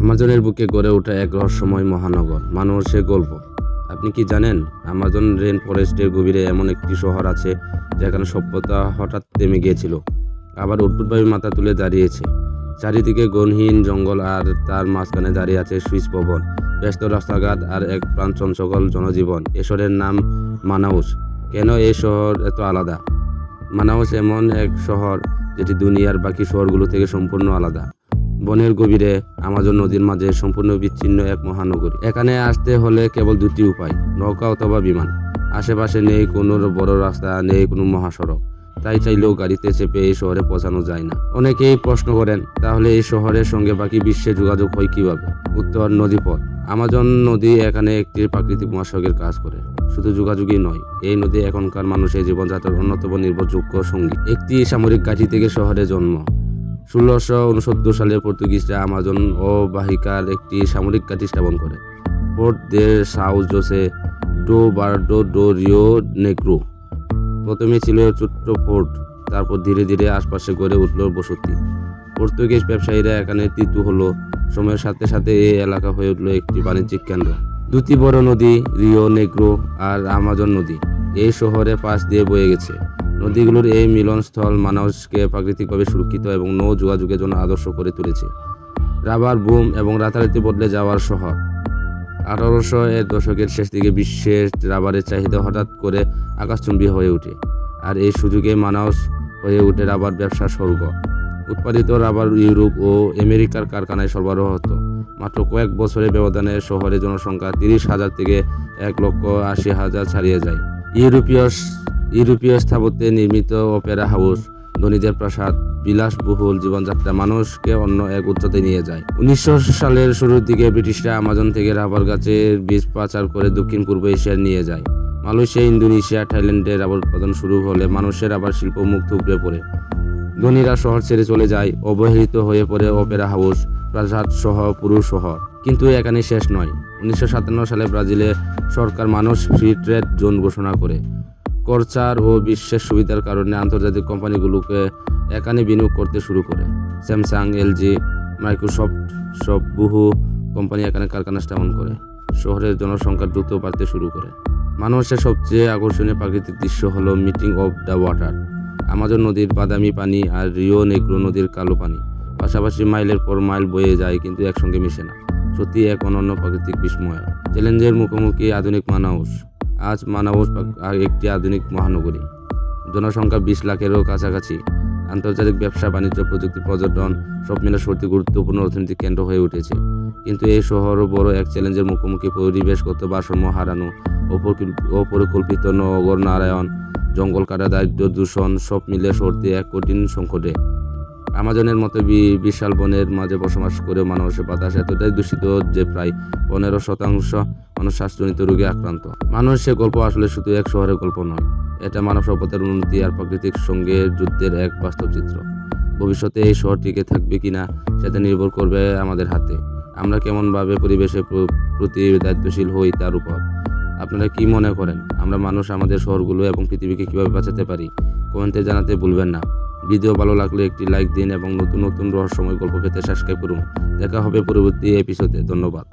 আমাজনের বুকে গড়ে ওঠা এক রহস্যময় মহানগর মানুষের গল্প। আপনি কি জানেন, আমাজন রেন ফরেস্টের গভীরে এমন একটি শহর আছে যেখানে সভ্যতা হঠাৎ থেমে গিয়েছিল, আবার অদ্ভুতভাবে মাথা তুলে দাঁড়িয়েছে। চারিদিকে গহীন জঙ্গল, আর তার মাঝখানে দাঁড়িয়ে আছে সুইস ভবন, ব্যস্ত রাস্তাঘাট আর এক প্রাণচঞ্চল জনজীবন। এ শহরের নাম মানাউস। কেন এই শহর এত আলাদা? মানাউস এমন এক শহর যেটি দুনিয়ার বাকি শহরগুলো থেকে সম্পূর্ণ আলাদা। বনের গভীরে আমাজন নদীর মাঝে সম্পূর্ণ বিচ্ছিন্ন এক মহানগরী। এখানে আসতে হলে কেবল দুটি উপায়, নৌকা অথবা বিমান। আশেপাশে নেই কোনো বড় রাস্তা, নেই কোনো মহাসড়ক, তাই চাইলেও গাড়িতে চেপে এই শহরে পৌঁছানো যায় না। অনেকেই প্রশ্ন করেন, তাহলে এই শহরের সঙ্গে বাকি বিশ্বে যোগাযোগ হয় কিভাবে? উত্তর, নদীপথ। আমাজন নদী এখানে একটি প্রাকৃতিক মহাসড়কের কাজ করে। শুধু যোগাযোগই নয়, এই নদী এখনকার মানুষের জীবনযাত্রার অন্যতম নির্ভরযোগ্য সঙ্গী। একটি সামরিক ঘাঁটি থেকে শহরে জন্ম। 1669 সালে পর্তুগিজরা আমাজন অববাহিকার একটি সামরিক ঘাঁটি স্থাপন করে, port de São José do Barra do Rio Negro. প্রথমে ছিল ছোট্ট ফোর্ট, তারপর ধীরে ধীরে আশপাশে গড়ে উঠল বসতি। পর্তুগিজ ব্যবসায়ীরা এখানে তীর্থ হলো। সময়ের সাথে সাথে এই এলাকা হয়ে উঠল একটি বাণিজ্যিক কেন্দ্র। দুটি বড় নদী, রিও নেগ্রো আর আমাজন নদী, এই শহরের পাশ দিয়ে বয়ে গেছে। নদীগুলোর এই মিলনস্থল মানাউসকে প্রাকৃতিকভাবে সুরক্ষিত এবং নৌ যোগাযোগের জন্য আদর্শ করে তুলেছে। রাবার বুম এবং রাতারাতি বদলে যাওয়ার শহর। 1800-এর দশকের শেষ দিকে বিশ্বের রাবারের চাহিদা হঠাৎ করে আকাশচুম্বী হয়ে ওঠে, আর এই সুযোগে মানাউস হয়ে ওঠে রাবার ব্যবসার স্বর্গ। উৎপাদিত রাবার ইউরোপ ও আমেরিকার কারখানায় সরবরাহ হতো। মাত্র কয়েক বছরের ব্যবধানে শহরের জনসংখ্যা 30,000 থেকে 1,80,000 ছাড়িয়ে যায়। ইউরোপীয় স্থাপত্যে নির্মিত অপেরা হাউস, ধনীদের প্রাসাদ, বিলাসবহুল জীবনযাত্রা মানুষকে অন্য এক উচ্চতায় নিয়ে যায়। 1900 সালের শুরুর দিকে ব্রিটিশরা আমাজন থেকে রাবার গাছের বীজ পাচার করে দক্ষিণ পূর্ব এশিয়ায় নিয়ে যায়। মালয়েশিয়া, ইন্দোনেশিয়া, থাইল্যান্ডে রাবার উৎপাদন শুরু হলে মানুষের রাবার শিল্প মুখ থুবড়ে পড়ে। ধনীরা শহর ছেড়ে চলে যায়, অবহেলিত হয়ে পড়ে অপেরা হাউস, প্রাসাদ সহ পুরো শহর। কিন্তু এখানে শেষ নয়। 1957 সালে ব্রাজিলে সরকার মানুষ ফ্রি ট্রেড জোন ঘোষণা করে। করচার ও বিশ্বের সুবিধার কারণে আন্তর্জাতিক কোম্পানিগুলোকে এখানে বিনিয়োগ করতে শুরু করে। স্যামসাং, এলজি, মাইক্রোসফট সব বহু কোম্পানি এখানে কারখানা স্থাপন করে। শহরের জনসংখ্যা দ্রুত বাড়তে শুরু করে। মানুষের সবচেয়ে আকর্ষণীয় প্রাকৃতিক দৃশ্য হলো meeting of the water. Amazon নদীর বাদামি পানি আর রিও নেগ্রো নদীর কালো পানি পাশাপাশি মাইলের পর মাইল বয়ে যায়, কিন্তু একসঙ্গে মিশে না। সত্যি এক অনন্য প্রাকৃতিক বিস্ময়। চ্যালেঞ্জের মুখোমুখি আধুনিক মানাউস। আজ মানাউস একটি আধুনিক মহানগরী, জনসংখ্যা 20 লাখেরও কাছাকাছি। আন্তর্জাতিক ব্যবসা, বাণিজ্য, প্রযুক্তি, পর্যটন সব মিলে শহরটি গুরুত্বপূর্ণ অর্থনৈতিক কেন্দ্র হয়ে উঠেছে। কিন্তু এই শহরও বড় এক চ্যালেঞ্জের মুখোমুখি। পরিবেশগত ভারসাম্য হারানো, অপরিকল্পিত নগর নারায়ণ, জঙ্গল কাটা, দারিদ্র, দূষণ সব মিলে শহরটি এক কঠিন সংকটে। আমাজনের মতো বিশাল বনের মাঝে বসবাস করে মানুষের বাতাস এতটাই দূষিত যে প্রায় 15% মানুষ শ্বাসজনিত রোগে আক্রান্ত। মানুষের গল্প আসলে শুধু এক শহরের গল্প নয়, এটা মানব সভ্যতার উন্নতি আর প্রকৃতির সঙ্গে যুদ্ধের এক বাস্তব চিত্র। ভবিষ্যতে এই শহর টিকে থাকবে কিনা সেটা নির্ভর করবে আমাদের হাতে। আমরা কেমনভাবে পরিবেশের প্রতি দায়িত্বশীল হই তার উপর। আপনারা কি মনে করেন, আমরা মানুষ আমাদের শহরগুলো এবং পৃথিবীকে কিভাবে বাঁচাতে পারি? কমেন্টে জানাতে ভুলবেন না। ভিডিও ভালো লাগলে একটি লাইক দিন এবং নতুন নতুন রহস্যময় গল্প পেতে সাবস্ক্রাইব করুন। দেখা হবে পরবর্তী এপিসোডে। ধন্যবাদ।